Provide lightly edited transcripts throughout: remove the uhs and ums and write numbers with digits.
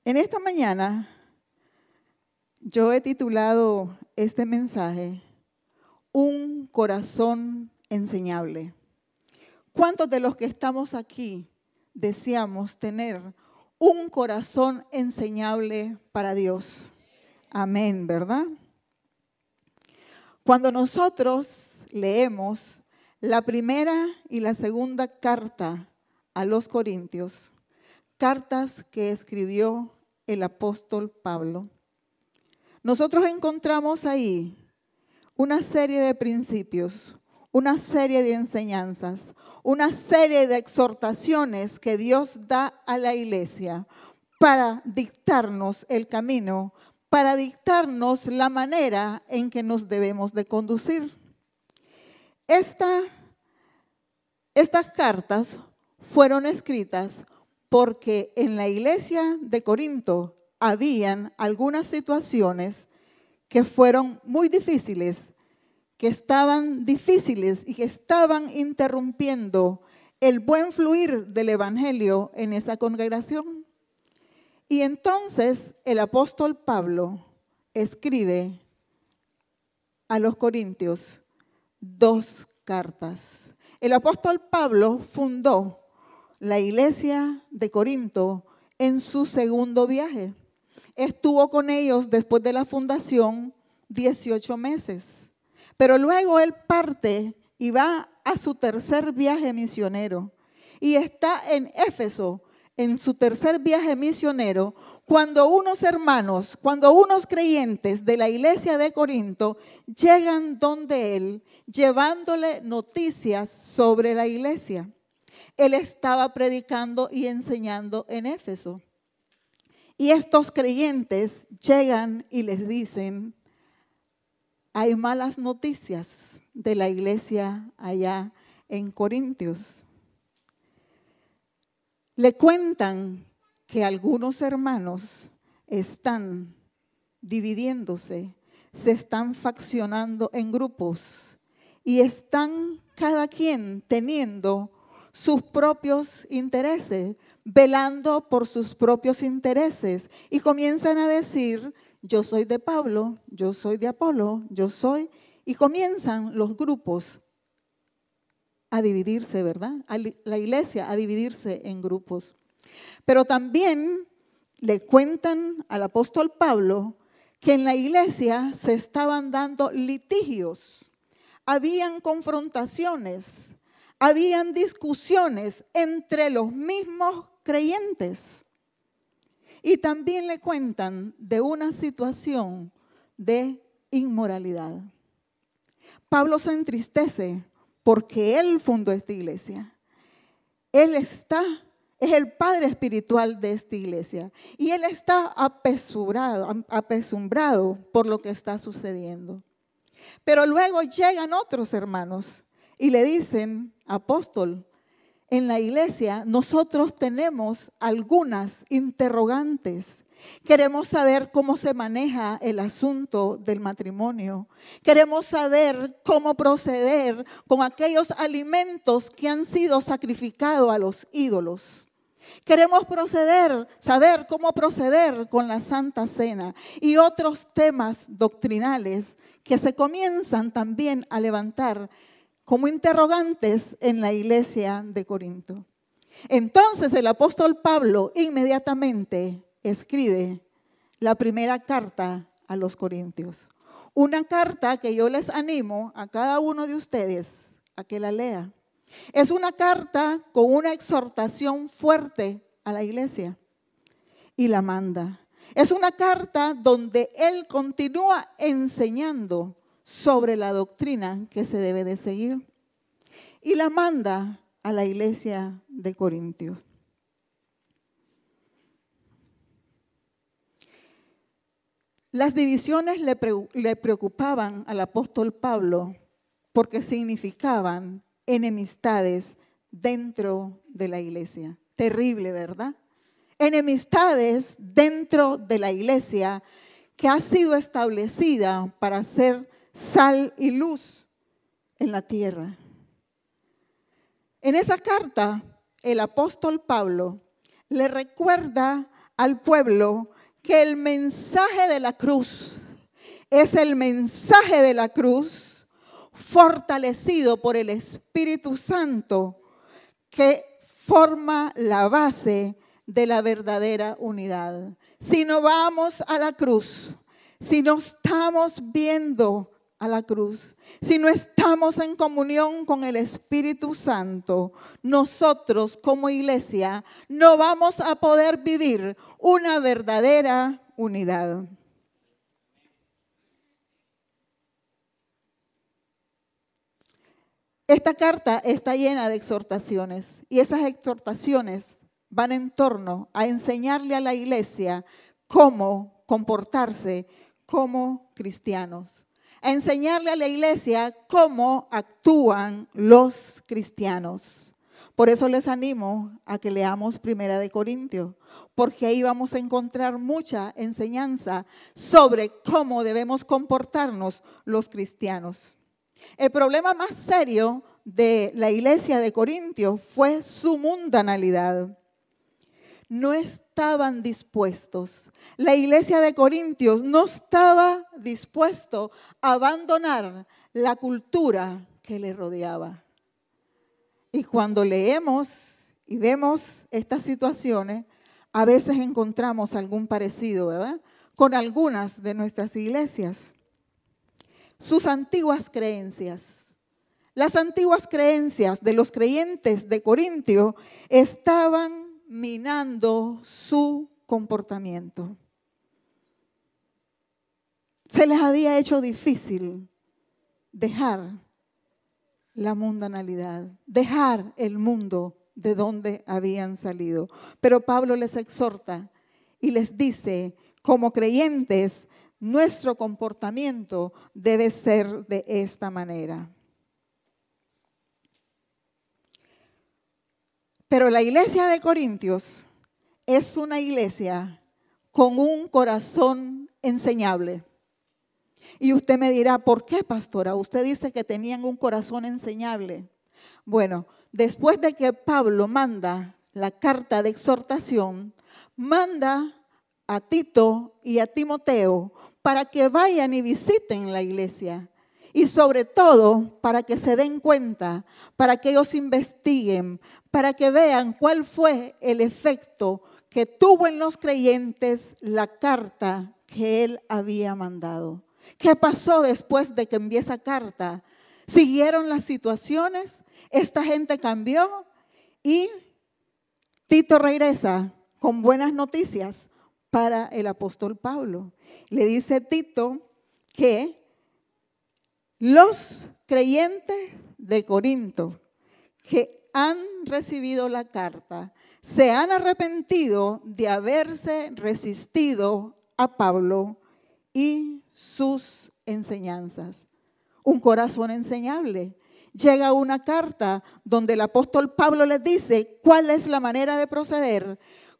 En esta mañana yo he titulado este mensaje Un corazón enseñable. ¿Cuántos de los que estamos aquí deseamos tener un corazón enseñable para Dios? Amén, ¿verdad? Cuando nosotros leemos la primera y la segunda carta a los Corintios, cartas que escribió el apóstol Pablo, nosotros encontramos ahí una serie de principios, una serie de enseñanzas, una serie de exhortaciones que Dios da a la iglesia para dictarnos el camino, para dictarnos la manera en que nos debemos de conducir. Estas cartas fueron escritas porque en la iglesia de Corinto habían algunas situaciones que fueron muy difíciles, que estaban difíciles y que estaban interrumpiendo el buen fluir del evangelio en esa congregación. Y entonces el apóstol Pablo escribe a los Corintios 2 cartas. El apóstol Pablo fundó la iglesia de Corinto en su segundo viaje. Estuvo con ellos después de la fundación 18 meses. Pero luego él parte y va a su tercer viaje misionero. Y está en Éfeso, en su tercer viaje misionero, cuando unos hermanos, cuando unos creyentes de la iglesia de Corinto llegan donde él, llevándole noticias sobre la iglesia. Él estaba predicando y enseñando en Éfeso. Y estos creyentes llegan y les dicen: hay malas noticias de la iglesia allá en Corintios. Le cuentan que algunos hermanos están dividiéndose, se están faccionando en grupos y están cada quien teniendo sus propios intereses, velando por sus propios intereses, y comienzan a decir: yo soy de Pablo, yo soy de Apolo, yo soy, y comienzan los grupos a dividirse, ¿verdad? La iglesia a dividirse en grupos. Pero también le cuentan al apóstol Pablo que en la iglesia se estaban dando litigios, habían confrontaciones, habían discusiones entre los mismos creyentes. Y también le cuentan de una situación de inmoralidad. Pablo se entristece porque él fundó esta iglesia. Él es el padre espiritual de esta iglesia. Y él está apesumbrado por lo que está sucediendo. Pero luego llegan otros hermanos y le dicen: apóstol, en la iglesia nosotros tenemos algunas interrogantes. Queremos saber cómo se maneja el asunto del matrimonio. Queremos saber cómo proceder con aquellos alimentos que han sido sacrificados a los ídolos. Queremos saber cómo proceder con la Santa Cena y otros temas doctrinales que se comienzan también a levantar como interrogantes en la iglesia de Corinto. Entonces el apóstol Pablo inmediatamente escribe la primera carta a los Corintios. Una carta que yo les animo a cada uno de ustedes a que la lea. Es una carta con una exhortación fuerte a la iglesia y la manda. Es una carta donde él continúa enseñando sobre la doctrina que se debe de seguir y la manda a la iglesia de Corintios. Las divisiones le preocupaban al apóstol Pablo porque significaban enemistades dentro de la iglesia. Terrible, ¿verdad? Enemistades dentro de la iglesia que ha sido establecida para ser sal y luz en la tierra. En esa carta, el apóstol Pablo le recuerda al pueblo que el mensaje de la cruz es el mensaje de la cruz fortalecido por el Espíritu Santo, que forma la base de la verdadera unidad. Si no vamos a la cruz, si no estamos viendo a la cruz, si no estamos en comunión con el Espíritu Santo, nosotros como iglesia no vamos a poder vivir una verdadera unidad. Esta carta está llena de exhortaciones y esas exhortaciones van en torno a enseñarle a la iglesia cómo comportarse como cristianos, a enseñarle a la iglesia cómo actúan los cristianos. Por eso les animo a que leamos 1 Corintios, porque ahí vamos a encontrar mucha enseñanza sobre cómo debemos comportarnos los cristianos. El problema más serio de la iglesia de Corintios fue su mundanalidad. No estaban dispuestos. La iglesia de Corintios no estaba dispuesto a abandonar la cultura que le rodeaba. Y cuando leemos y vemos estas situaciones, a veces encontramos algún parecido, ¿verdad?, con algunas de nuestras iglesias. Sus antiguas creencias. Las antiguas creencias de los creyentes de Corintio estaban minando su comportamiento. Se les había hecho difícil dejar la mundanalidad, dejar el mundo de donde habían salido. Pero Pablo les exhorta y les dice, como creyentes, nuestro comportamiento debe ser de esta manera. Pero la iglesia de Corintios es una iglesia con un corazón enseñable. Y usted me dirá, ¿por qué, pastora? Usted dice que tenían un corazón enseñable. Bueno, después de que Pablo manda la carta de exhortación, manda a Tito y a Timoteo para que vayan y visiten la iglesia. Y sobre todo para que se den cuenta, para que ellos investiguen, para que vean cuál fue el efecto que tuvo en los creyentes la carta que él había mandado. ¿Qué pasó después de que envió esa carta? ¿Siguieron las situaciones? ¿Esta gente cambió? Y Tito regresa con buenas noticias para el apóstol Pablo. Le dice Tito que los creyentes de Corinto que han recibido la carta se han arrepentido de haberse resistido a Pablo y sus enseñanzas. Un corazón enseñable. Llega una carta donde el apóstol Pablo les dice cuál es la manera de proceder,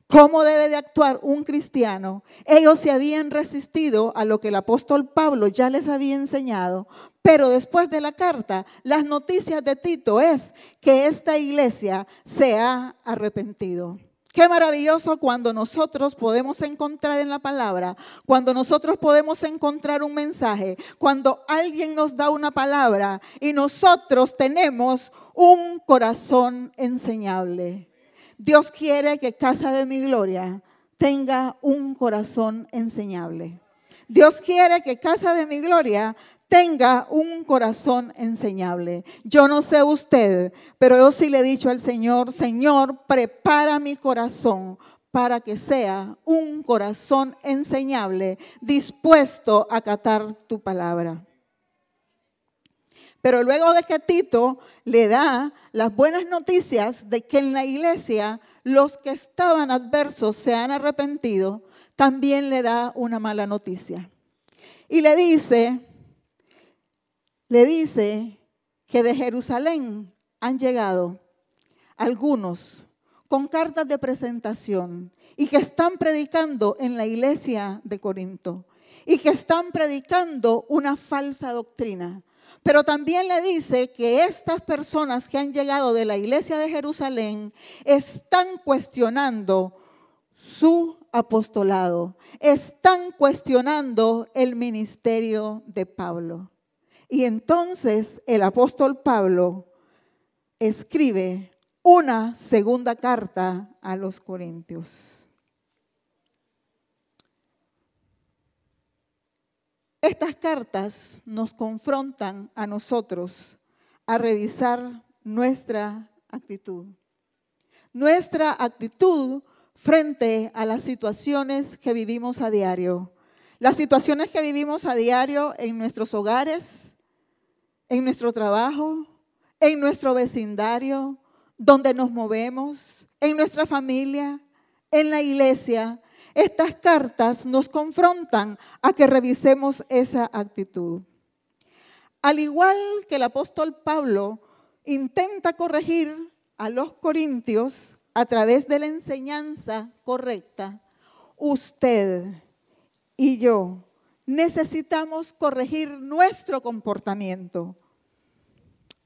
cómo debe de actuar un cristiano. Ellos se habían resistido a lo que el apóstol Pablo ya les había enseñado, pero después de la carta, las noticias de Tito es que esta iglesia se ha arrepentido. Qué maravilloso cuando nosotros podemos encontrar en la palabra, cuando nosotros podemos encontrar un mensaje, cuando alguien nos da una palabra y nosotros tenemos un corazón enseñable. Dios quiere que Casa de Mi Gloria tenga un corazón enseñable. Dios quiere que Casa de Mi Gloria tenga un corazón enseñable. Yo no sé usted, pero yo sí le he dicho al Señor, Señor, prepara mi corazón para que sea un corazón enseñable, dispuesto a acatar tu palabra. Pero luego de que Tito le da las buenas noticias de que en la iglesia los que estaban adversos se han arrepentido, también le da una mala noticia. Y le dice que de Jerusalén han llegado algunos con cartas de presentación y que están predicando en la iglesia de Corinto y que están predicando una falsa doctrina. Pero también le dice que estas personas que han llegado de la iglesia de Jerusalén están cuestionando su apostolado, están cuestionando el ministerio de Pablo. Y entonces el apóstol Pablo escribe una segunda carta a los Corintios. Estas cartas nos confrontan a nosotros a revisar nuestra actitud. Nuestra actitud frente a las situaciones que vivimos a diario. Las situaciones que vivimos a diario en nuestros hogares, en nuestro trabajo, en nuestro vecindario, donde nos movemos, en nuestra familia, en la iglesia. Estas cartas nos confrontan a que revisemos esa actitud. Al igual que el apóstol Pablo intenta corregir a los corintios a través de la enseñanza correcta, usted y yo necesitamos corregir nuestro comportamiento,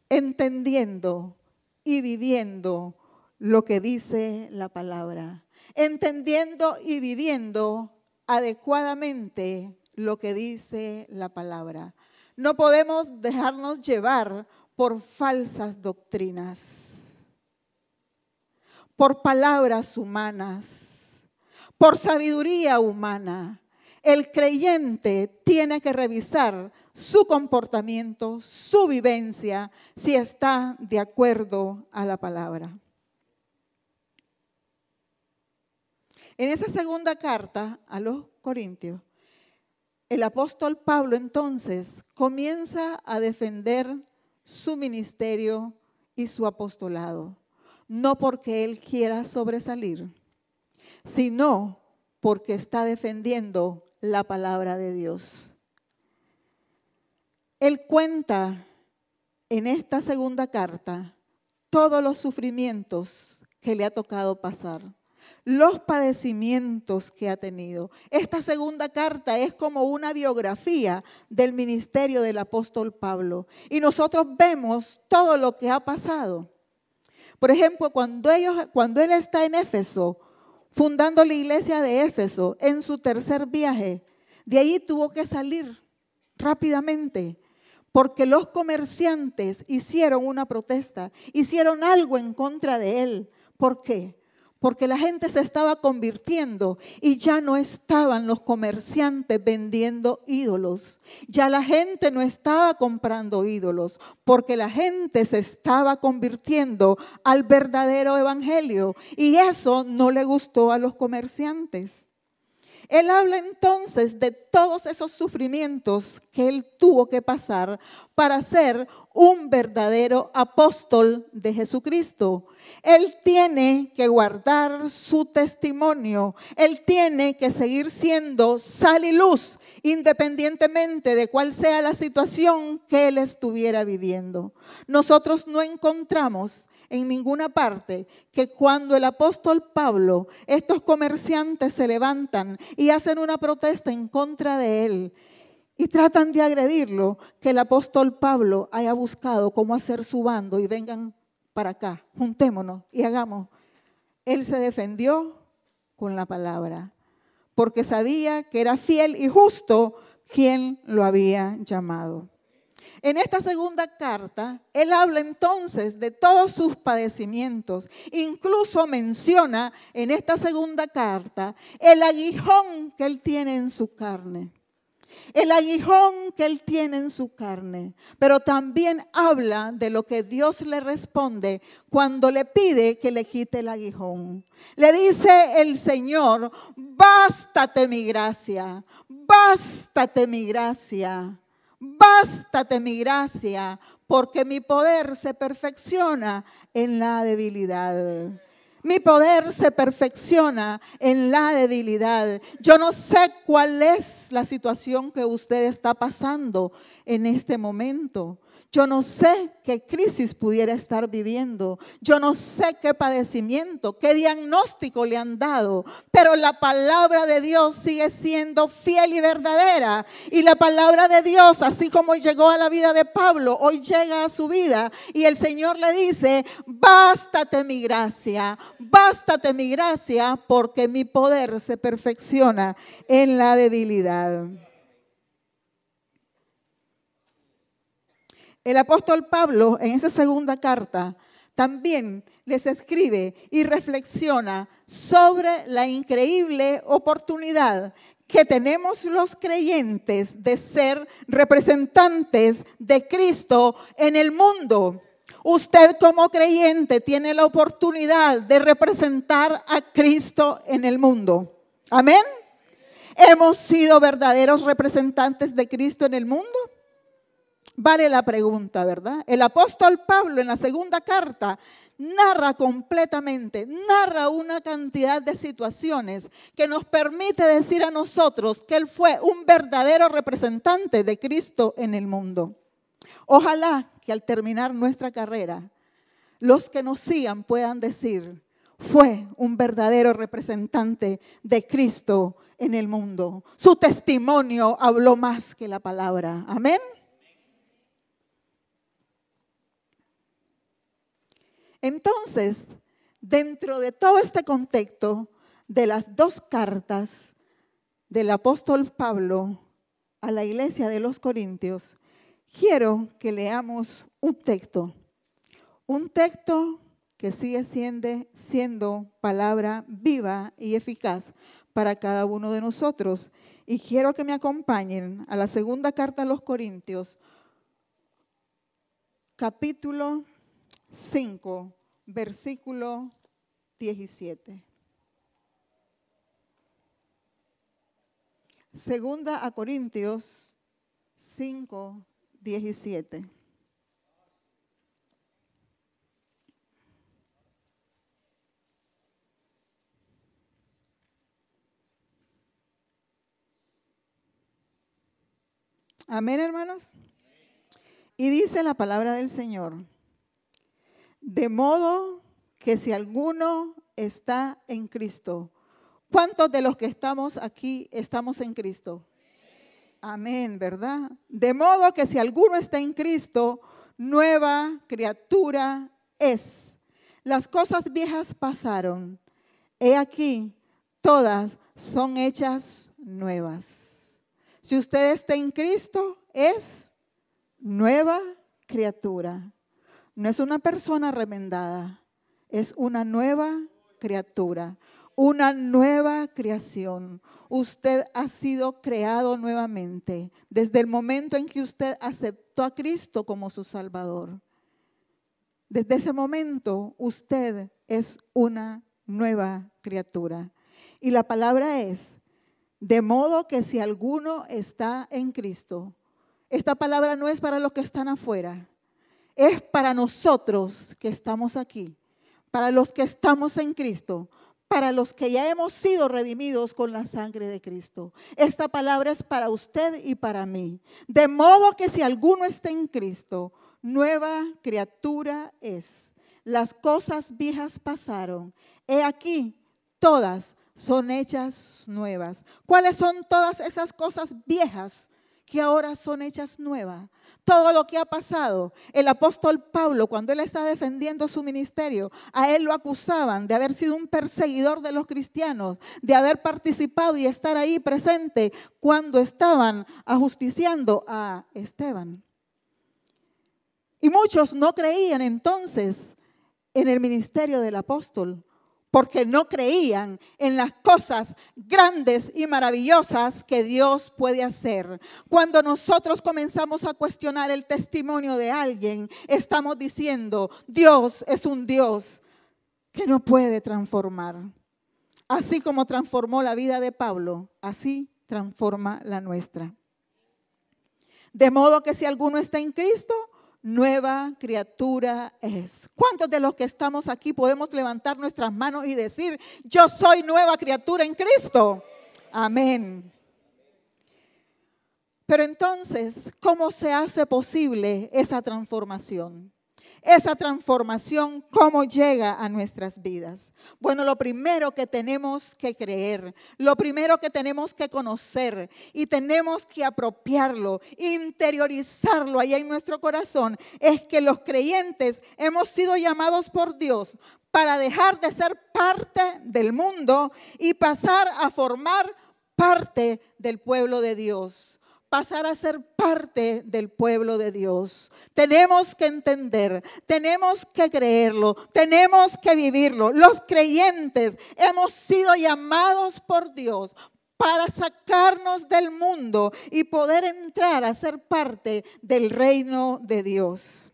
entendiendo y viviendo lo que dice la palabra, entendiendo y viviendo adecuadamente lo que dice la palabra. No podemos dejarnos llevar por falsas doctrinas, por palabras humanas, por sabiduría humana. El creyente tiene que revisar su comportamiento, su vivencia, si está de acuerdo a la palabra. En esa segunda carta a los Corintios, el apóstol Pablo entonces comienza a defender su ministerio y su apostolado. No porque él quiera sobresalir, sino porque está defendiendo la palabra de Dios. Él cuenta en esta segunda carta todos los sufrimientos que le ha tocado pasar, los padecimientos que ha tenido. Esta segunda carta es como una biografía del ministerio del apóstol Pablo. Y nosotros vemos todo lo que ha pasado. Por ejemplo, cuando él está en Éfeso, fundando la iglesia de Éfeso, en su tercer viaje, de ahí tuvo que salir rápidamente, porque los comerciantes hicieron una protesta, hicieron algo en contra de él. ¿Por qué? Porque la gente se estaba convirtiendo y ya no estaban los comerciantes vendiendo ídolos. Ya la gente no estaba comprando ídolos, porque la gente se estaba convirtiendo al verdadero evangelio. Y eso no le gustó a los comerciantes. Él habla entonces de todos esos sufrimientos que él tuvo que pasar para ser un verdadero apóstol de Jesucristo. Él tiene que guardar su testimonio. Él tiene que seguir siendo sal y luz, independientemente de cuál sea la situación que él estuviera viviendo. Nosotros no encontramos en ninguna parte que cuando el apóstol Pablo, estos comerciantes se levantan y hacen una protesta en contra de él y tratan de agredirlo, que el apóstol Pablo haya buscado cómo hacer su bando y vengan para acá, juntémonos y hagamos. Él se defendió con la palabra, porque sabía que era fiel y justo quien lo había llamado. En esta segunda carta, él habla entonces de todos sus padecimientos. Incluso menciona en esta segunda carta el aguijón que él tiene en su carne. El aguijón que él tiene en su carne. Pero también habla de lo que Dios le responde cuando le pide que le quite el aguijón. Le dice el Señor: bástate mi gracia, bástate mi gracia. Bástate mi gracia, porque mi poder se perfecciona en la debilidad. Mi poder se perfecciona en la debilidad. Yo no sé cuál es la situación que usted está pasando en este momento. Yo no sé qué crisis pudiera estar viviendo. Yo no sé qué padecimiento, qué diagnóstico le han dado. Pero la palabra de Dios sigue siendo fiel y verdadera. Y la palabra de Dios, así como llegó a la vida de Pablo, hoy llega a su vida. Y el Señor le dice, bástate mi gracia, porque mi poder se perfecciona en la debilidad. El apóstol Pablo en esa segunda carta también les escribe y reflexiona sobre la increíble oportunidad que tenemos los creyentes de ser representantes de Cristo en el mundo. Usted como creyente tiene la oportunidad de representar a Cristo en el mundo. Amén. ¿Hemos sido verdaderos representantes de Cristo en el mundo? Vale la pregunta, ¿verdad? El apóstol Pablo en la segunda carta narra una cantidad de situaciones que nos permite decir a nosotros que él fue un verdadero representante de Cristo en el mundo. Ojalá que al terminar nuestra carrera, los que nos sigan puedan decir, fue un verdadero representante de Cristo en el mundo. Su testimonio habló más que la palabra. Amén. Entonces, dentro de todo este contexto de las dos cartas del apóstol Pablo a la iglesia de los Corintios, quiero que leamos un texto que sigue siendo palabra viva y eficaz para cada uno de nosotros. Y quiero que me acompañen a la segunda carta a los Corintios, capítulo 5, versículo 17. Segunda a Corintios 5, 17. Amén, hermanos. Y dice la palabra del Señor: de modo que si alguno está en Cristo. ¿Cuántos de los que estamos aquí estamos en Cristo? Amén, ¿verdad? De modo que si alguno está en Cristo, nueva criatura es. Las cosas viejas pasaron. He aquí, todas son hechas nuevas. Si usted está en Cristo, es nueva criatura. No es una persona remendada, es una nueva criatura, una nueva creación. Usted ha sido creado nuevamente desde el momento en que usted aceptó a Cristo como su Salvador. Desde ese momento usted es una nueva criatura. Y la palabra es, de modo que si alguno está en Cristo, esta palabra no es para los que están afuera. Es para nosotros que estamos aquí, para los que estamos en Cristo, para los que ya hemos sido redimidos con la sangre de Cristo. Esta palabra es para usted y para mí. De modo que si alguno está en Cristo, nueva criatura es. Las cosas viejas pasaron. He aquí, todas son hechas nuevas. ¿Cuáles son todas esas cosas viejas que ahora son hechas nuevas? Todo lo que ha pasado. El apóstol Pablo, cuando él está defendiendo su ministerio, a él lo acusaban de haber sido un perseguidor de los cristianos, de haber participado y estar ahí presente cuando estaban ajusticiando a Esteban. Y muchos no creían entonces en el ministerio del apóstol, porque no creían en las cosas grandes y maravillosas que Dios puede hacer. Cuando nosotros comenzamos a cuestionar el testimonio de alguien, estamos diciendo, Dios es un Dios que no puede transformar. Así como transformó la vida de Pablo, así transforma la nuestra. De modo que si alguno está en Cristo, nueva criatura es. ¿Cuántos de los que estamos aquí podemos levantar nuestras manos y decir, yo soy nueva criatura en Cristo? Amén. Pero entonces, ¿cómo se hace posible esa transformación? Esa transformación, ¿cómo llega a nuestras vidas? Bueno, lo primero que tenemos que creer, lo primero que tenemos que conocer y tenemos que apropiarlo, interiorizarlo allá en nuestro corazón, es que los creyentes hemos sido llamados por Dios para dejar de ser parte del mundo y pasar a formar parte del pueblo de Dios. Pasar a ser parte del pueblo de Dios. Tenemos que entender, tenemos que creerlo, tenemos que vivirlo. Los creyentes hemos sido llamados por Dios para sacarnos del mundo y poder entrar a ser parte del reino de Dios.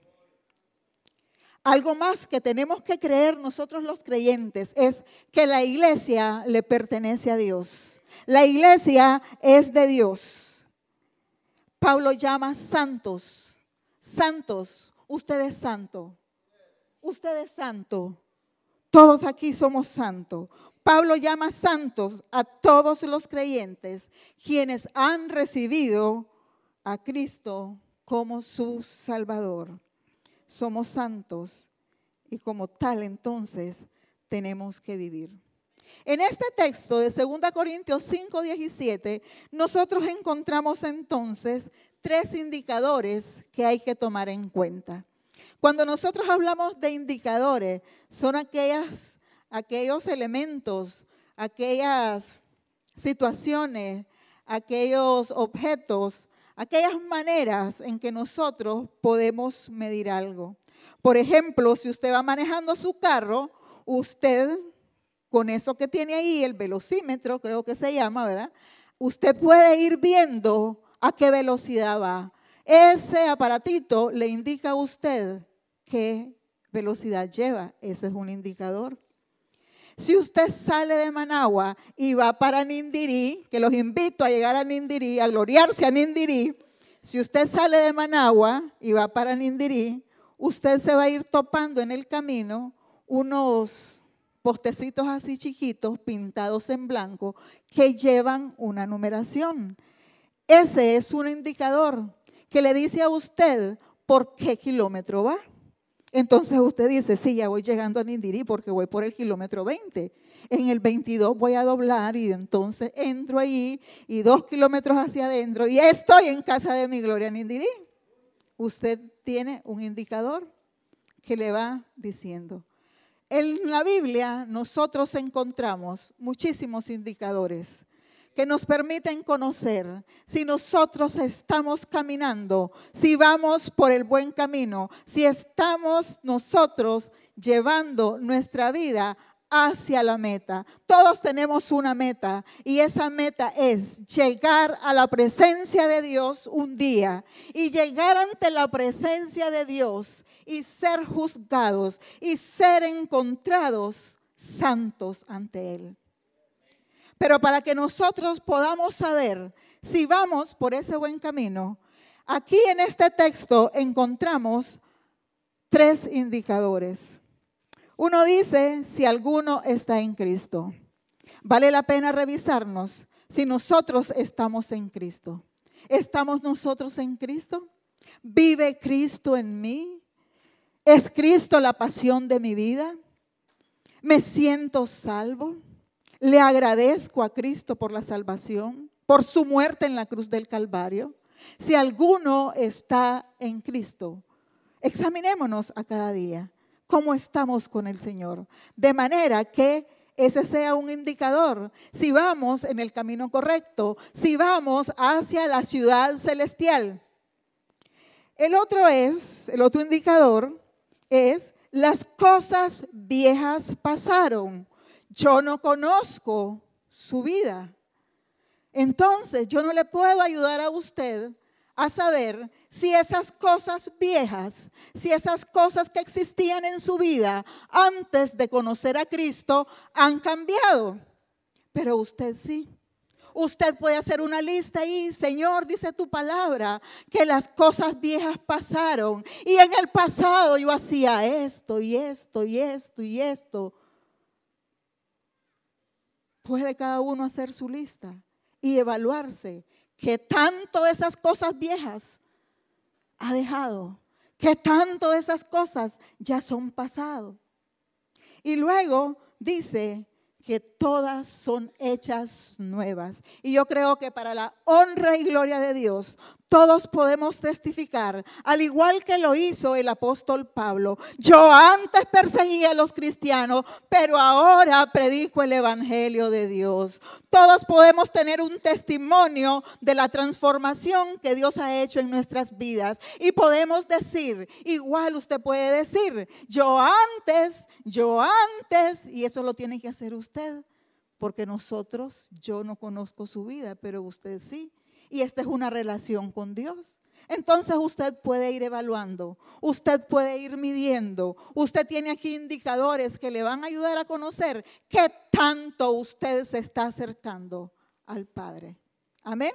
Algo más que tenemos que creer nosotros los creyentes es que la iglesia le pertenece a Dios. La iglesia es de Dios. Pablo llama santos, santos, usted es santo, usted es santo, todos aquí somos santos. Pablo llama santos a todos los creyentes quienes han recibido a Cristo como su Salvador. Somos santos y como tal entonces tenemos que vivir. En este texto de 2 Corintios 5:17, nosotros encontramos entonces 3 indicadores que hay que tomar en cuenta. Cuando nosotros hablamos de indicadores, son aquellos elementos, aquellas situaciones, aquellos objetos, aquellas maneras en que nosotros podemos medir algo. Por ejemplo, si usted va manejando su carro, usted con eso que tiene ahí, el velocímetro, creo que se llama, ¿verdad? Usted puede ir viendo a qué velocidad va. Ese aparatito le indica a usted qué velocidad lleva. Ese es un indicador. Si usted sale de Managua y va para Nindirí, que los invito a llegar a Nindirí, a gloriarse a Nindirí. Si usted sale de Managua y va para Nindirí, usted se va a ir topando en el camino unos postecitos así chiquitos pintados en blanco que llevan una numeración. Ese es un indicador que le dice a usted por qué kilómetro va. Entonces usted dice, sí, ya voy llegando a Nindirí porque voy por el kilómetro 20. En el 22 voy a doblar y entonces entro allí y 2 kilómetros hacia adentro y estoy en casa de mi gloria Nindirí. Usted tiene un indicador que le va diciendo. En la Biblia nosotros encontramos muchísimos indicadores que nos permiten conocer si nosotros estamos caminando, si vamos por el buen camino, si estamos nosotros llevando nuestra vida hacia la meta. Todos tenemos una meta y esa meta es llegar a la presencia de Dios un día y llegar ante la presencia de Dios y ser juzgados y ser encontrados santos ante Él. Pero para que nosotros podamos saber si vamos por ese buen camino, aquí en este texto encontramos 3 indicadores. Uno dice, si alguno está en Cristo. Vale la pena revisarnos si nosotros estamos en Cristo. ¿Estamos nosotros en Cristo? ¿Vive Cristo en mí? ¿Es Cristo la pasión de mi vida? ¿Me siento salvo? ¿Le agradezco a Cristo por la salvación, por su muerte en la cruz del Calvario? Si alguno está en Cristo, examinémonos a cada día. ¿Cómo estamos con el Señor? De manera que ese sea un indicador. Si vamos en el camino correcto, si vamos hacia la ciudad celestial. El otro indicador es las cosas viejas pasaron. Yo no conozco su vida. Entonces yo no le puedo ayudar a usted a saber si esas cosas viejas, si esas cosas que existían en su vida antes de conocer a Cristo han cambiado. Pero usted sí. Usted puede hacer una lista ahí, Señor, dice tu palabra, que las cosas viejas pasaron. Y en el pasado yo hacía esto y esto y esto y esto. Puede cada uno hacer su lista y evaluarse que tanto de esas cosas viejas ha dejado, que tanto de esas cosas ya son pasado. Y luego dice que todas son hechas nuevas. Y yo creo que para la honra y gloria de Dios, todos podemos testificar, al igual que lo hizo el apóstol Pablo. Yo antes perseguía a los cristianos, pero ahora predico el evangelio de Dios. Todos podemos tener un testimonio de la transformación que Dios ha hecho en nuestras vidas. Y podemos decir, igual usted puede decir, yo antes, y eso lo tiene que hacer usted. Porque yo no conozco su vida, pero usted sí. Y esta es una relación con Dios. Entonces usted puede ir evaluando, usted puede ir midiendo. Usted tiene aquí indicadores que le van a ayudar a conocer qué tanto usted se está acercando al Padre. Amén.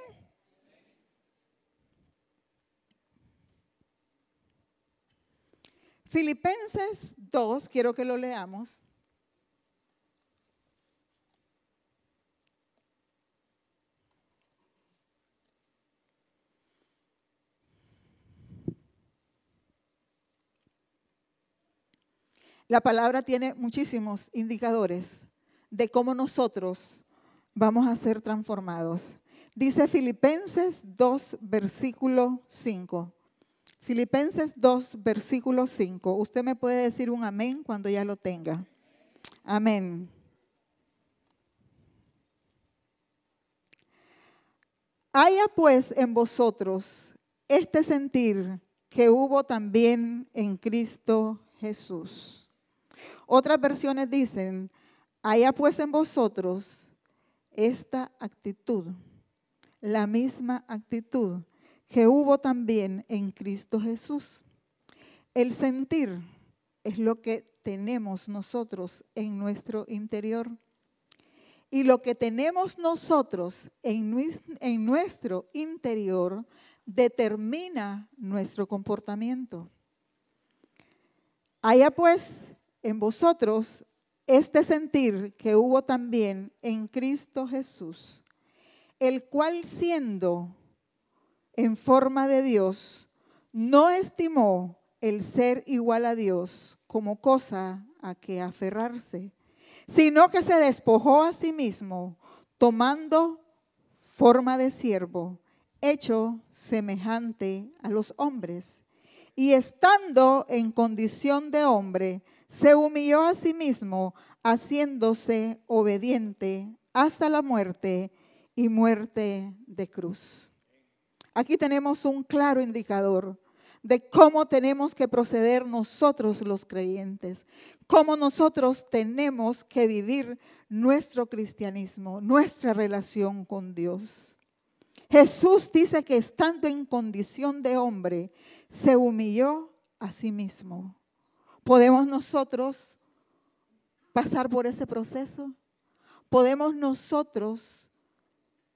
Filipenses 2, quiero que lo leamos. La palabra tiene muchísimos indicadores de cómo nosotros vamos a ser transformados. Dice Filipenses 2, versículo 5. Filipenses 2, versículo 5. Usted me puede decir un amén cuando ya lo tenga. Amén. Haya pues en vosotros este sentir que hubo también en Cristo Jesús. Otras versiones dicen, haya pues en vosotros esta actitud, la misma actitud que hubo también en Cristo Jesús. El sentir es lo que tenemos nosotros en nuestro interior. Y lo que tenemos nosotros en nuestro interior determina nuestro comportamiento. Haya pues en vosotros este sentir que hubo también en Cristo Jesús, el cual siendo en forma de Dios, no estimó el ser igual a Dios como cosa a que aferrarse, sino que se despojó a sí mismo, tomando forma de siervo, hecho semejante a los hombres. Y estando en condición de hombre, se humilló a sí mismo, haciéndose obediente hasta la muerte y muerte de cruz. Aquí tenemos un claro indicador de cómo tenemos que proceder nosotros los creyentes, cómo nosotros tenemos que vivir nuestro cristianismo, nuestra relación con Dios. Jesús dice que estando en condición de hombre, se humilló a sí mismo. ¿Podemos nosotros pasar por ese proceso? ¿Podemos nosotros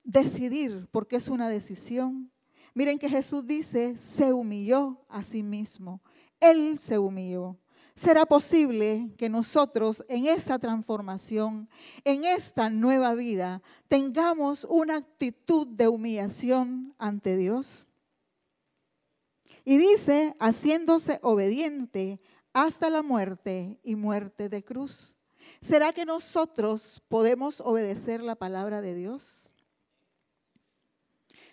decidir? Porque es una decisión. Miren que Jesús dice, se humilló a sí mismo. Él se humilló. ¿Será posible que nosotros en esta transformación, en esta nueva vida, tengamos una actitud de humillación ante Dios? Y dice, haciéndose obediente hasta la muerte y muerte de cruz. ¿Será que nosotros podemos obedecer la palabra de Dios?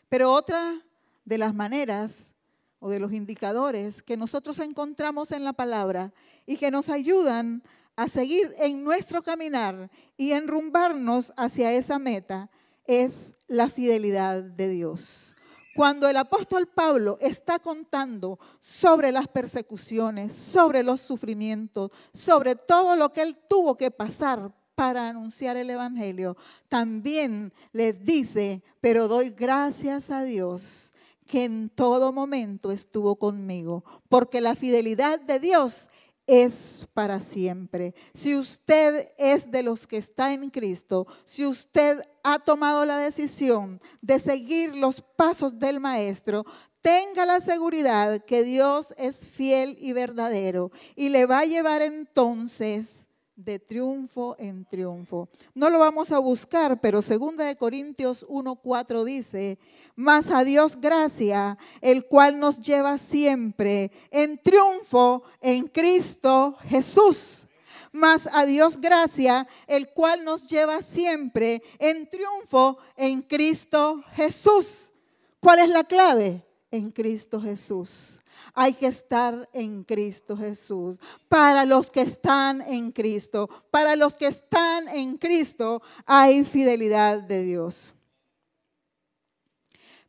Pero otra de las maneras o de los indicadores que nosotros encontramos en la palabra y que nos ayudan a seguir en nuestro caminar y enrumbarnos hacia esa meta es la fidelidad de Dios. Cuando el apóstol Pablo está contando sobre las persecuciones, sobre los sufrimientos, sobre todo lo que él tuvo que pasar para anunciar el evangelio, también les dice, pero doy gracias a Dios que en todo momento estuvo conmigo, porque la fidelidad de Dios es para siempre. Si usted es de los que está en Cristo, si usted ha tomado la decisión de seguir los pasos del Maestro, tenga la seguridad que Dios es fiel y verdadero y le va a llevar entonces de triunfo en triunfo. No lo vamos a buscar, pero 2 Corintios 1:4 dice: mas a Dios gracia, el cual nos lleva siempre en triunfo en Cristo Jesús. Mas a Dios gracia, el cual nos lleva siempre en triunfo en Cristo Jesús. ¿Cuál es la clave? En Cristo Jesús. Hay que estar en Cristo Jesús. Para los que están en Cristo, para los que están en Cristo, hay fidelidad de Dios.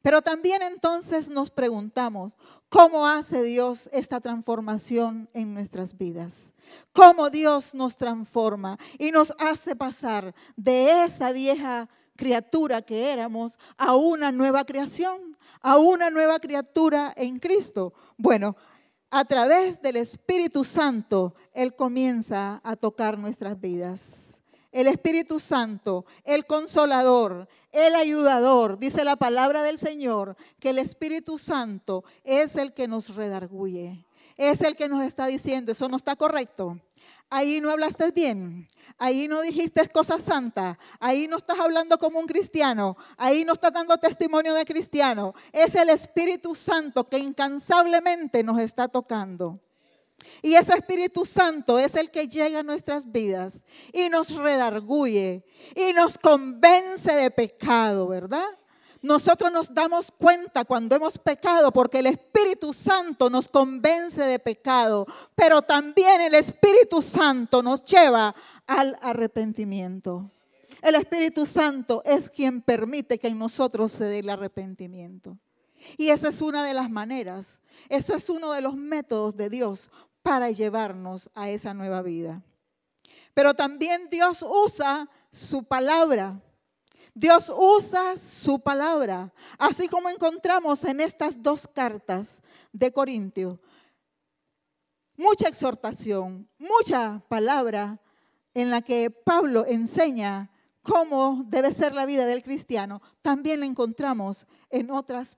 Pero también entonces nos preguntamos, ¿cómo hace Dios esta transformación en nuestras vidas? ¿Cómo Dios nos transforma y nos hace pasar de esa vieja criatura que éramos a una nueva creación, a una nueva criatura en Cristo? Bueno, a través del Espíritu Santo, Él comienza a tocar nuestras vidas. El Espíritu Santo, el Consolador, el Ayudador, dice la palabra del Señor, que el Espíritu Santo es el que nos redarguye. Es el que nos está diciendo, eso no está correcto. Ahí no hablaste bien, ahí no dijiste cosas santas, ahí no estás hablando como un cristiano, ahí no estás dando testimonio de cristiano. Es el Espíritu Santo que incansablemente nos está tocando. Y ese Espíritu Santo es el que llega a nuestras vidas y nos redarguye y nos convence de pecado, ¿verdad? Nosotros nos damos cuenta cuando hemos pecado porque el Espíritu Santo nos convence de pecado, pero también el Espíritu Santo nos lleva al arrepentimiento. El Espíritu Santo es quien permite que en nosotros se dé el arrepentimiento. Y esa es una de las maneras, ese es uno de los métodos de Dios para llevarnos a esa nueva vida. Pero también Dios usa su palabra. Dios usa su palabra, así como encontramos en estas dos cartas de Corintios. Mucha exhortación, mucha palabra en la que Pablo enseña cómo debe ser la vida del cristiano. También la encontramos en otras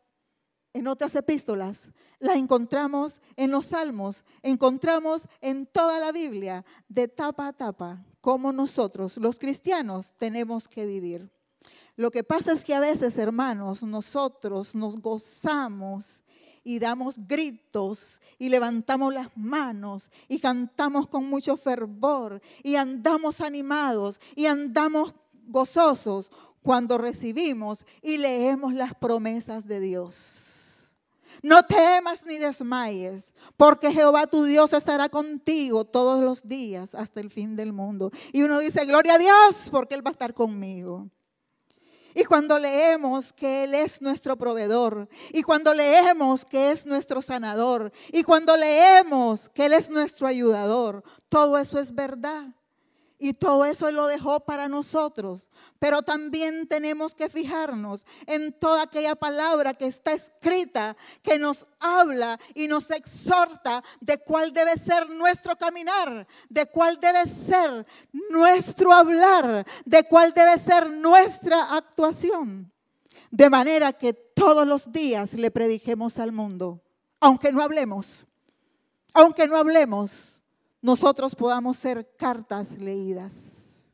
epístolas, la encontramos en los salmos, encontramos en toda la Biblia, de tapa a tapa, cómo nosotros, los cristianos, tenemos que vivir. Lo que pasa es que a veces, hermanos, nosotros nos gozamos y damos gritos y levantamos las manos y cantamos con mucho fervor y andamos animados y andamos gozosos cuando recibimos y leemos las promesas de Dios. No temas ni desmayes, porque Jehová tu Dios estará contigo todos los días hasta el fin del mundo. Y uno dice, gloria a Dios, porque Él va a estar conmigo. Y cuando leemos que Él es nuestro proveedor, y cuando leemos que es nuestro sanador, y cuando leemos que Él es nuestro ayudador, todo eso es verdad. Y todo eso Él lo dejó para nosotros. Pero también tenemos que fijarnos en toda aquella palabra que está escrita, que nos habla y nos exhorta de cuál debe ser nuestro caminar, de cuál debe ser nuestro hablar, de cuál debe ser nuestra actuación. De manera que todos los días le prediquemos al mundo, aunque no hablemos, nosotros podamos ser cartas leídas.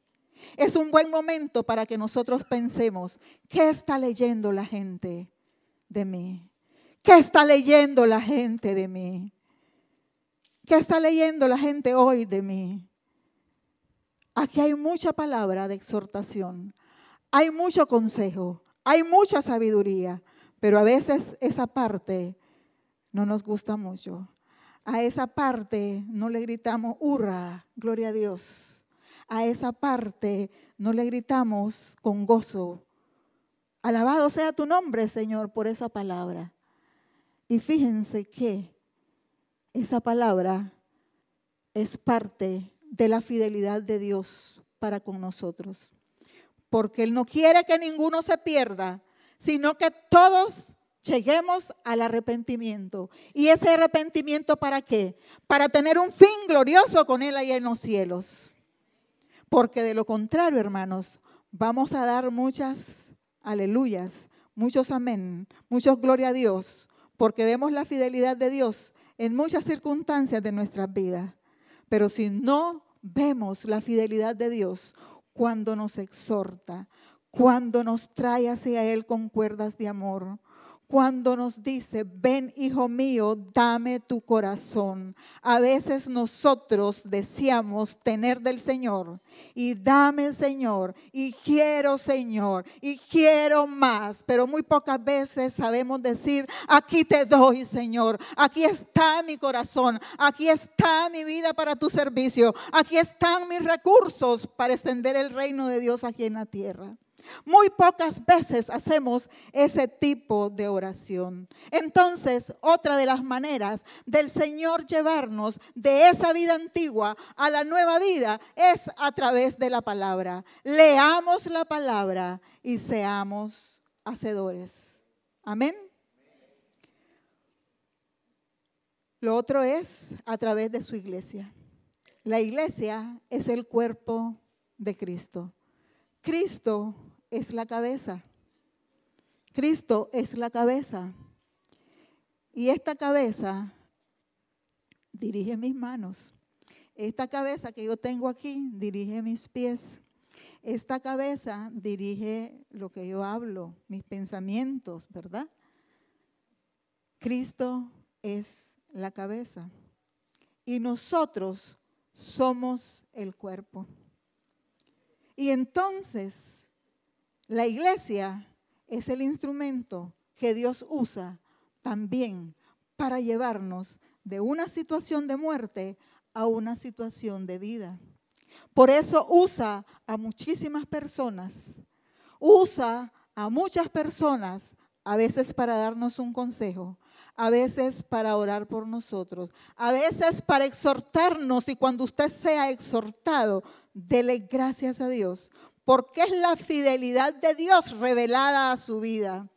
Es un buen momento para que nosotros pensemos, ¿qué está leyendo la gente de mí? ¿Qué está leyendo la gente de mí? ¿Qué está leyendo la gente hoy de mí? Aquí hay mucha palabra de exhortación, hay mucho consejo, hay mucha sabiduría, pero a veces esa parte no nos gusta mucho. A esa parte no le gritamos, hurra, gloria a Dios. A esa parte no le gritamos con gozo. Alabado sea tu nombre, Señor, por esa palabra. Y fíjense que esa palabra es parte de la fidelidad de Dios para con nosotros. Porque Él no quiere que ninguno se pierda, sino que todos lleguemos al arrepentimiento. ¿Y ese arrepentimiento para qué? Para tener un fin glorioso con Él allá en los cielos. Porque de lo contrario, hermanos, vamos a dar muchas aleluyas, muchos amén, muchos gloria a Dios, porque vemos la fidelidad de Dios en muchas circunstancias de nuestras vidas. Pero si no vemos la fidelidad de Dios cuando nos exhorta, cuando nos trae hacia Él con cuerdas de amor, cuando nos dice, ven hijo mío, dame tu corazón. A veces nosotros deseamos tener del Señor y dame Señor, y quiero Señor, y quiero más, pero muy pocas veces sabemos decir, aquí te doy Señor, aquí está mi corazón, aquí está mi vida para tu servicio, aquí están mis recursos para extender el reino de Dios aquí en la tierra. Muy pocas veces hacemos ese tipo de oración. Entonces, otra de las maneras del Señor llevarnos de esa vida antigua a la nueva vida es a través de la palabra. Leamos la palabra y seamos hacedores. Amén. Lo otro es a través de su iglesia. La iglesia es el cuerpo de Cristo. Cristo es la cabeza. Cristo es la cabeza. Y esta cabeza dirige mis manos. Esta cabeza que yo tengo aquí dirige mis pies. Esta cabeza dirige lo que yo hablo, mis pensamientos, ¿verdad? Cristo es la cabeza. Y nosotros somos el cuerpo. Y entonces la iglesia es el instrumento que Dios usa también para llevarnos de una situación de muerte a una situación de vida. Por eso usa a muchísimas personas, usa a muchas personas, a veces para darnos un consejo, a veces para orar por nosotros, a veces para exhortarnos, y cuando usted sea exhortado, dele gracias a Dios, porque es la fidelidad de Dios revelada a su vida.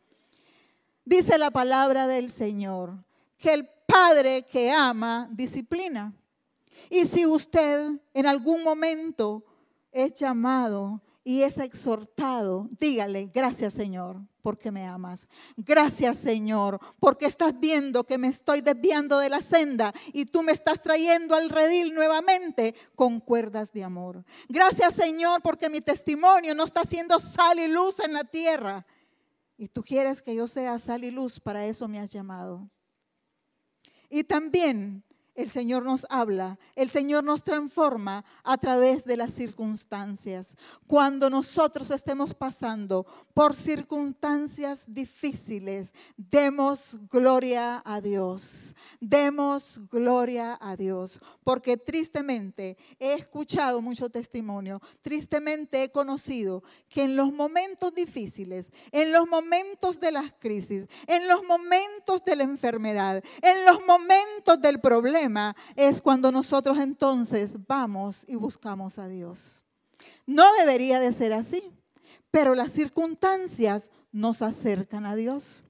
Dice la palabra del Señor que el Padre que ama disciplina. Y si usted en algún momento es llamado y es exhortado, dígale, gracias Señor, porque me amas. Gracias Señor, porque estás viendo que me estoy desviando de la senda y tú me estás trayendo al redil nuevamente con cuerdas de amor. Gracias Señor, porque mi testimonio no está siendo sal y luz en la tierra. Y tú quieres que yo sea sal y luz, para eso me has llamado. Y también el Señor nos habla, el Señor nos transforma a través de las circunstancias. Cuando nosotros estemos pasando por circunstancias difíciles, demos gloria a Dios. Demos gloria a Dios. Porque tristemente he escuchado mucho testimonio, tristemente he conocido que en los momentos difíciles, en los momentos de las crisis, en los momentos de la enfermedad, en los momentos del problema, es cuando nosotros entonces vamos y buscamos a Dios. No debería de ser así, pero las circunstancias nos acercan a Dios.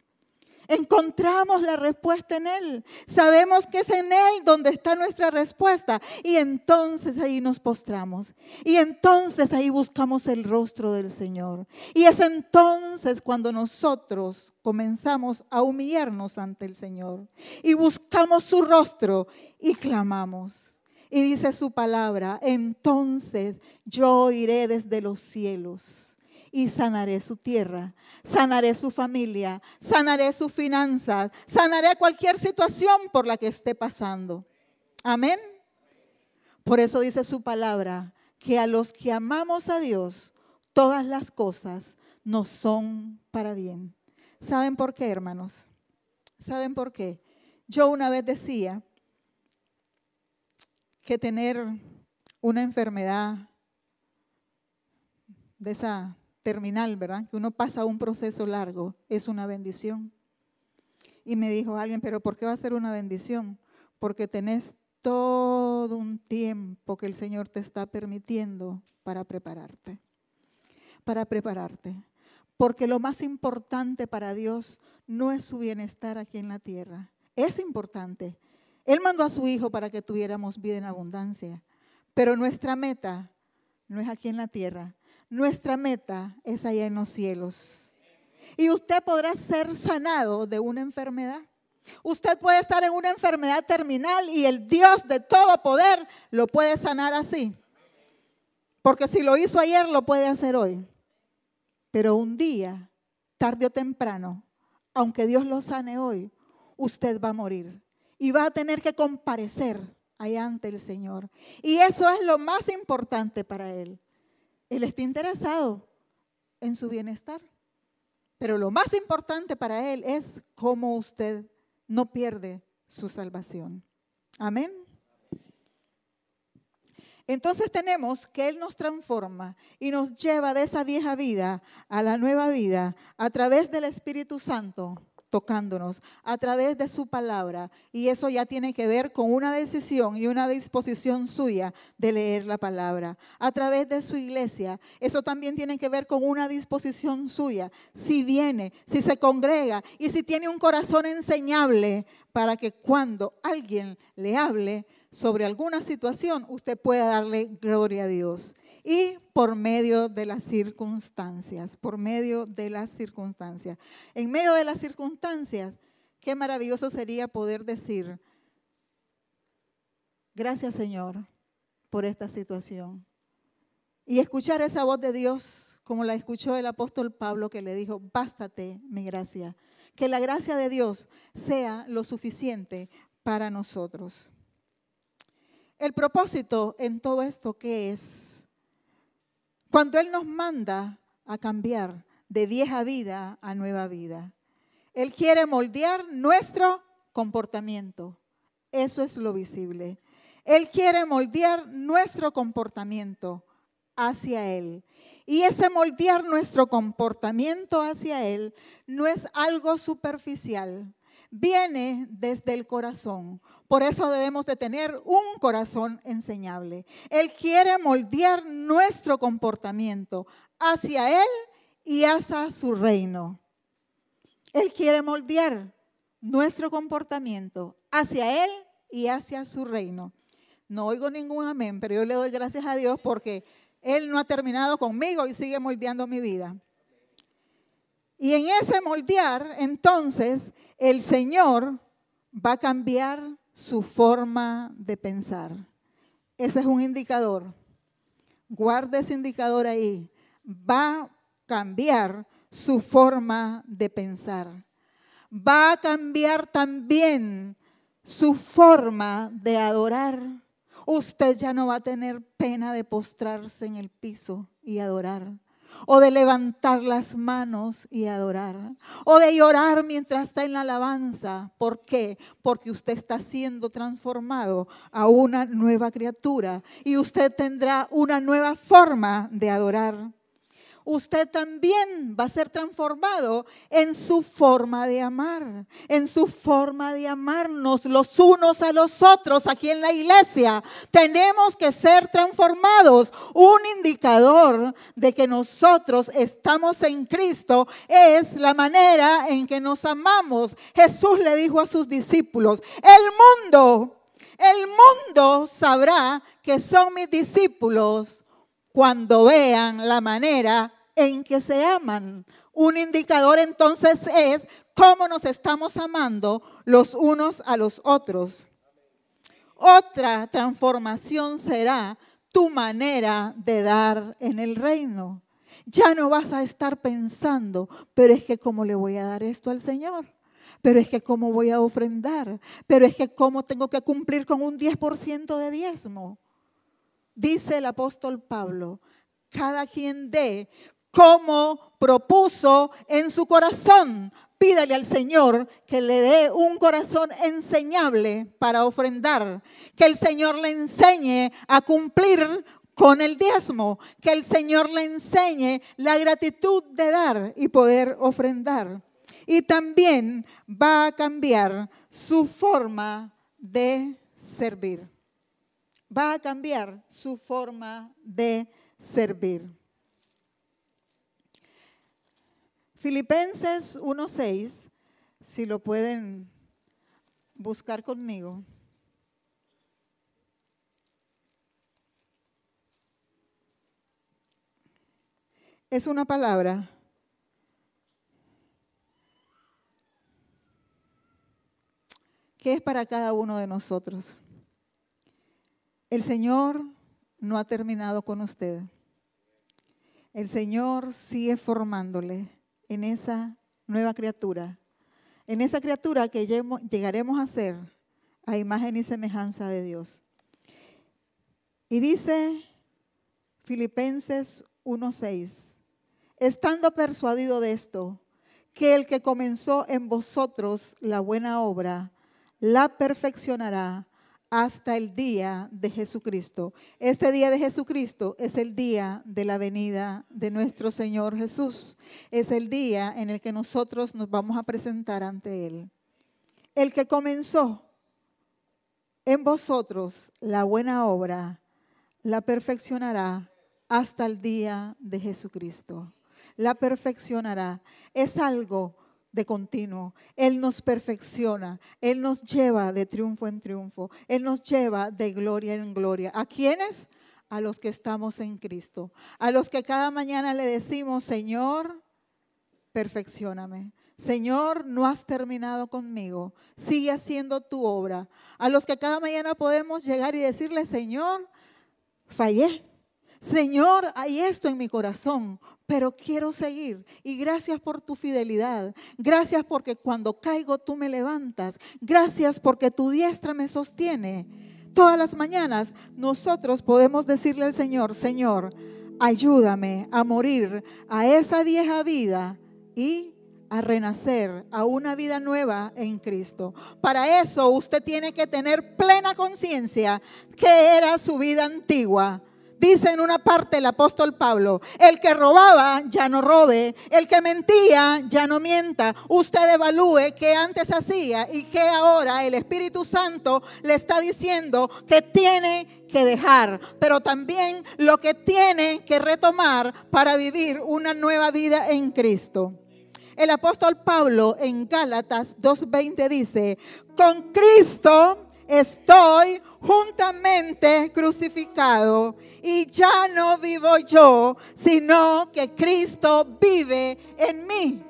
Encontramos la respuesta en Él. Sabemos que es en Él donde está nuestra respuesta. Y entonces ahí nos postramos. Y entonces ahí buscamos el rostro del Señor. Y es entonces cuando nosotros comenzamos a humillarnos ante el Señor. Y buscamos su rostro y clamamos. Y dice su palabra, entonces yo iré desde los cielos y sanaré su tierra, sanaré su familia, sanaré sus finanzas, sanaré cualquier situación por la que esté pasando. Amén. Por eso dice su palabra, que a los que amamos a Dios, todas las cosas nos son para bien. ¿Saben por qué, hermanos? ¿Saben por qué? Yo una vez decía que tener una enfermedad de esa terminal, ¿verdad? Que uno pasa un proceso largo, es una bendición. Y me dijo alguien, ¿pero por qué va a ser una bendición? Porque tenés todo un tiempo que el Señor te está permitiendo para prepararte. Para prepararte. Porque lo más importante para Dios no es su bienestar aquí en la tierra. Es importante. Él mandó a su Hijo para que tuviéramos vida en abundancia. Pero nuestra meta no es aquí en la tierra. Nuestra meta es allá en los cielos. Y usted podrá ser sanado de una enfermedad. Usted puede estar en una enfermedad terminal y el Dios de todo poder lo puede sanar así. Porque si lo hizo ayer, lo puede hacer hoy. Pero un día, tarde o temprano, aunque Dios lo sane hoy, usted va a morir y va a tener que comparecer allá ante el Señor. Y eso es lo más importante para Él. Él está interesado en su bienestar. Pero lo más importante para Él es cómo usted no pierde su salvación. Amén. Entonces tenemos que Él nos transforma y nos lleva de esa vieja vida a la nueva vida a través del Espíritu Santo tocándonos, a través de su palabra. Y eso ya tiene que ver con una decisión y una disposición suya de leer la palabra. A través de su iglesia, eso también tiene que ver con una disposición suya. Si viene, si se congrega y si tiene un corazón enseñable para que cuando alguien le hable sobre alguna situación, usted pueda darle gloria a Dios. Y por medio de las circunstancias, por medio de las circunstancias. En medio de las circunstancias, qué maravilloso sería poder decir, gracias Señor por esta situación. Y escuchar esa voz de Dios, como la escuchó el apóstol Pablo, que le dijo, bástate mi gracia. Que la gracia de Dios sea lo suficiente para nosotros. El propósito en todo esto, ¿qué es? Cuando Él nos manda a cambiar de vieja vida a nueva vida, Él quiere moldear nuestro comportamiento. Eso es lo visible. Él quiere moldear nuestro comportamiento hacia Él. Y ese moldear nuestro comportamiento hacia Él no es algo superficial. Viene desde el corazón. Por eso debemos de tener un corazón enseñable. Él quiere moldear nuestro comportamiento hacia Él y hacia su reino. Él quiere moldear nuestro comportamiento hacia Él y hacia su reino. No oigo ningún amén, pero yo le doy gracias a Dios porque Él no ha terminado conmigo y sigue moldeando mi vida. Y en ese moldear, entonces, el Señor va a cambiar su forma de pensar. Ese es un indicador. Guarde ese indicador ahí. Va a cambiar su forma de pensar. Va a cambiar también su forma de adorar. Usted ya no va a tener pena de postrarse en el piso y adorar. O de levantar las manos y adorar. O de llorar mientras está en la alabanza. ¿Por qué? Porque usted está siendo transformado a una nueva criatura. Y usted tendrá una nueva forma de adorar. Usted también va a ser transformado en su forma de amar, en su forma de amarnos los unos a los otros aquí en la iglesia. Tenemos que ser transformados. Un indicador de que nosotros estamos en Cristo es la manera en que nos amamos. Jesús le dijo a sus discípulos, el mundo sabrá que son mis discípulos cuando vean la manera en que se aman. Un indicador entonces es cómo nos estamos amando los unos a los otros. Otra transformación será tu manera de dar en el reino. Ya no vas a estar pensando, pero es que cómo le voy a dar esto al Señor. Pero es que cómo voy a ofrendar. Pero es que cómo tengo que cumplir con un 10% de diezmo. Dice el apóstol Pablo, cada quien dé como propuso en su corazón. Pídale al Señor que le dé un corazón enseñable para ofrendar. Que el Señor le enseñe a cumplir con el diezmo. Que el Señor le enseñe la gratitud de dar y poder ofrendar. Y también va a cambiar su forma de servir. Va a cambiar su forma de servir. Filipenses 1:6, si lo pueden buscar conmigo. Es una palabra que es para cada uno de nosotros. El Señor no ha terminado con usted. El Señor sigue formándole en esa nueva criatura, en esa criatura que llegaremos a ser a imagen y semejanza de Dios. Y dice Filipenses 1:6, estando persuadido de esto, que el que comenzó en vosotros la buena obra, la perfeccionará hasta el día de Jesucristo. Este día de Jesucristo es el día de la venida de nuestro Señor Jesús. Es el día en el que nosotros nos vamos a presentar ante Él. El que comenzó en vosotros la buena obra, la perfeccionará hasta el día de Jesucristo. La perfeccionará. Es algo de continuo. Él nos perfecciona. Él nos lleva de triunfo en triunfo. Él nos lleva de gloria en gloria. ¿A quiénes? A los que estamos en Cristo. A los que cada mañana le decimos, Señor, perfeccióname. Señor, no has terminado conmigo. Sigue haciendo tu obra. A los que cada mañana podemos llegar y decirle, Señor, fallé. Señor, hay esto en mi corazón, pero quiero seguir. Y gracias por tu fidelidad. Gracias porque cuando caigo tú me levantas. Gracias porque tu diestra me sostiene. Todas las mañanas nosotros podemos decirle al Señor, Señor, ayúdame a morir a esa vieja vida y a renacer a una vida nueva en Cristo. Para eso usted tiene que tener plena conciencia que era su vida antigua. Dice en una parte el apóstol Pablo, el que robaba ya no robe, el que mentía ya no mienta. Usted evalúe qué antes hacía y qué ahora el Espíritu Santo le está diciendo que tiene que dejar, pero también lo que tiene que retomar para vivir una nueva vida en Cristo. El apóstol Pablo en Gálatas 2:20 dice, con Cristo estoy juntamente crucificado y ya no vivo yo, sino que Cristo vive en mí.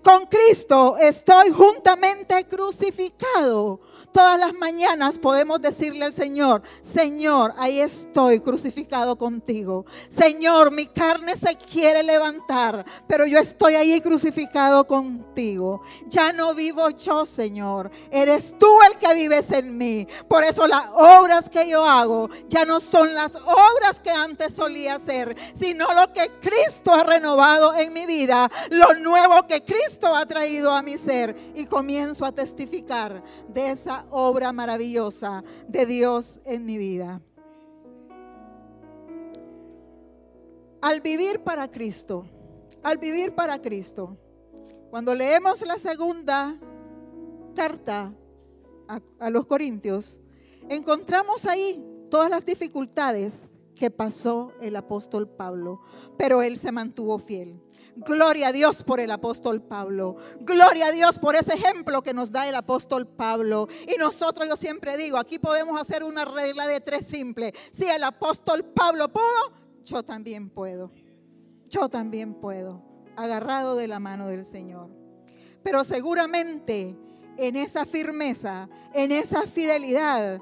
Con Cristo estoy juntamente crucificado. Todas las mañanas podemos decirle al Señor, Señor, ahí estoy crucificado contigo. Señor, mi carne se quiere levantar, pero yo estoy ahí crucificado contigo. Ya no vivo yo, Señor. Eres tú el que vives en mí. Por eso las obras que yo hago ya no son las obras que antes solía hacer, sino lo que Cristo ha renovado en mi vida, lo nuevo que Cristo ha traído a mi ser, y comienzo a testificar de esa obra maravillosa de Dios en mi vida. Al vivir para Cristo, cuando leemos la segunda carta a los Corintios, encontramos ahí todas las dificultades que pasó el apóstol Pablo, pero él se mantuvo fiel. Gloria a Dios por el apóstol Pablo. Gloria a Dios por ese ejemplo que nos da el apóstol Pablo. Y nosotros, yo siempre digo, aquí podemos hacer una regla de 3 simple. Si el apóstol Pablo pudo, yo también puedo. Yo también puedo, agarrado de la mano del Señor. Pero seguramente en esa firmeza, en esa fidelidad,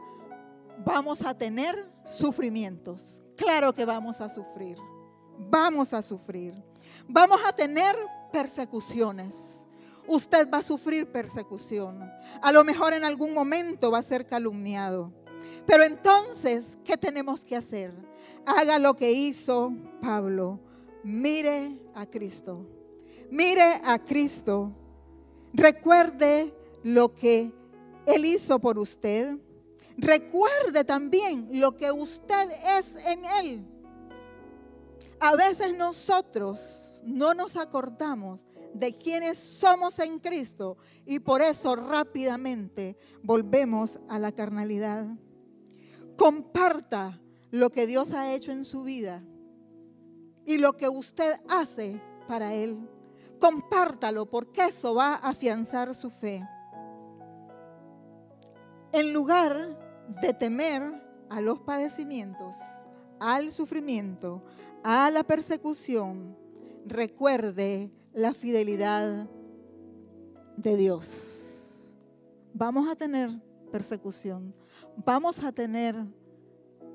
vamos a tener sufrimientos. Claro que vamos a sufrir. Vamos a sufrir. Vamos a tener persecuciones. Usted va a sufrir persecución. A lo mejor en algún momento va a ser calumniado. Pero entonces, ¿qué tenemos que hacer? Haga lo que hizo Pablo. Mire a Cristo. Mire a Cristo. Recuerde lo que Él hizo por usted. Recuerde también lo que usted es en Él. A veces nosotros no nos acordamos de quiénes somos en Cristo y por eso rápidamente volvemos a la carnalidad. Comparta lo que Dios ha hecho en su vida y lo que usted hace para Él. Compártalo porque eso va a afianzar su fe. En lugar de temer a los padecimientos, al sufrimiento, a la persecución, recuerde la fidelidad de Dios. Vamos a tener persecución, vamos a tener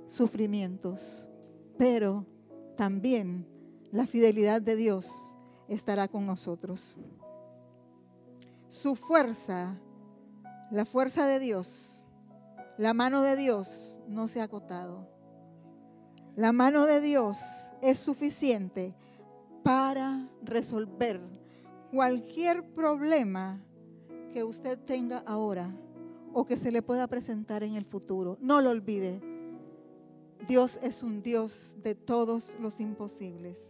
sufrimientos, pero también la fidelidad de Dios estará con nosotros. Su fuerza, la fuerza de Dios, la mano de Dios no se ha agotado. La mano de Dios es suficiente para resolver cualquier problema que usted tenga ahora o que se le pueda presentar en el futuro. No lo olvide. Dios es un Dios de todos los imposibles.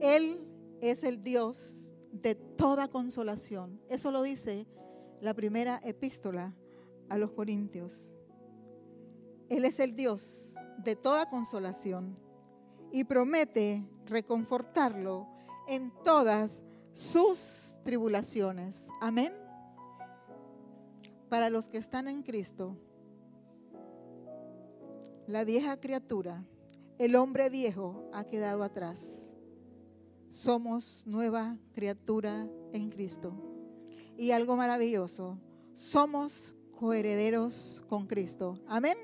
Él es el Dios de toda consolación. Eso lo dice la primera epístola a los Corintios. Él es el Dios de toda consolación y promete reconfortarlo en todas sus tribulaciones. Amén. Para los que están en Cristo, la vieja criatura, el hombre viejo ha quedado atrás. Somos nueva criatura en Cristo. Y algo maravilloso, somos coherederos con Cristo. Amén.